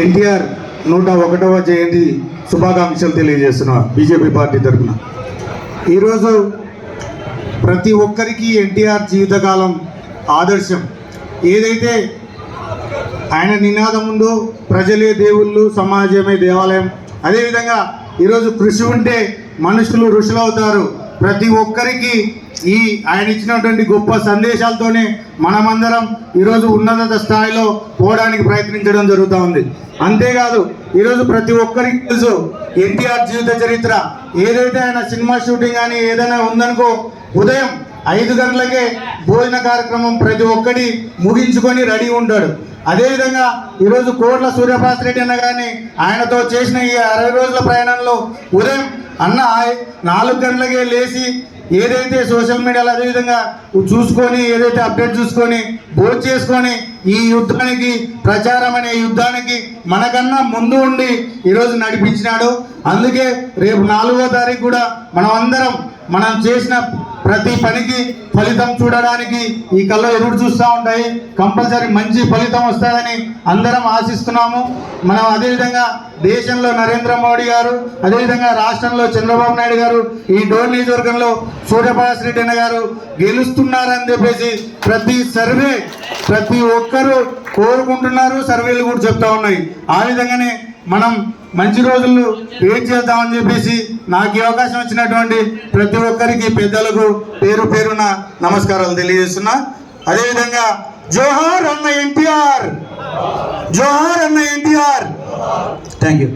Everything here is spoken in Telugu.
ఎన్టీఆర్ 101వ జయంతి శుభాకాంక్షలు తెలియజేస్తున్నా బీజేపీ పార్టీ తరఫున. ఈరోజు ప్రతి ఒక్కరికి ఎన్టీఆర్ జీవితకాలం ఆదర్శం. ఏదైతే ఆయన నినాదం ఉందో ప్రజలే దేవుళ్ళు, సమాజమే దేవాలయం. అదేవిధంగా ఈరోజు కృషి ఉంటే మనుషులు ఋషులు అవుతారు. ప్రతి ఒక్కరికి ఆయన ఇచ్చినటువంటి గొప్ప సందేశాలతోనే మనమందరం ఈరోజు ఉన్నత స్థాయిలో పోవడానికి ప్రయత్నించడం జరుగుతూ ఉంది. అంతేకాదు ఈరోజు ప్రతి ఒక్కరికి తెలుసు ఎన్టీఆర్ జీవిత చరిత్ర. ఏదైతే ఆయన సినిమా షూటింగ్ కానీ ఏదైనా ఉందనుకో, ఉదయం 5 గంటలకే భోజన కార్యక్రమం ప్రతి ఒక్కటి ముగించుకొని రెడీ ఉంటాడు. అదేవిధంగా ఈరోజు కోట్ల సూర్యప్రకాష్ రెడ్డి అన్న కానీ ఆయనతో చేసిన ఈ 60 రోజుల ప్రయాణంలో ఉదయం అన్న 4 గంటలకే లేచి ఏదైతే సోషల్ మీడియాలో అదేవిధంగా చూసుకొని ఏదైతే అప్డేట్ చూసుకొని భోజనం చేసుకొని ఈ యుద్ధానికి ప్రచారం అనే యుద్ధానికి మనకన్నా ముందు ఉండి ఈరోజు నడిపించినాడు. అందుకే రేపు 4వ తారీఖు కూడా మనం చేసిన ప్రతి పనికి ఫలితం చూడడానికి ఈ కళ్ళు ఎదురు చూస్తూ ఉంటాయి. కంపల్సరీ మంచి ఫలితం వస్తుందని అందరం ఆశిస్తున్నాము. మనం అదేవిధంగా దేశంలో నరేంద్ర మోడీ గారు, అదేవిధంగా రాష్ట్రంలో చంద్రబాబు నాయుడు గారు, ఈ డోర్ నియోజకవర్గంలో సూర్యప్రకాష్ రెడ్డి అన్న గారు గెలుస్తున్నారని చెప్పేసి ప్రతి ఒక్కరూ కోరుకుంటున్నారు. సర్వేలు కూడా చెప్తా ఉన్నాయి. ఆ విధంగానే మనం మంచి రోజులు వెయిట్ చేద్దామని చెప్పేసి నాకు ఈ అవకాశం వచ్చినటువంటి ప్రతి ఒక్కరికి పెద్దలకు పేరు పేరున నమస్కారాలు తెలియజేస్తున్నా. అదేవిధంగా జోహార్ అన్న ఎన్టీఆర్, జోహార్ అన్న ఎన్టీఆర్. Thank you.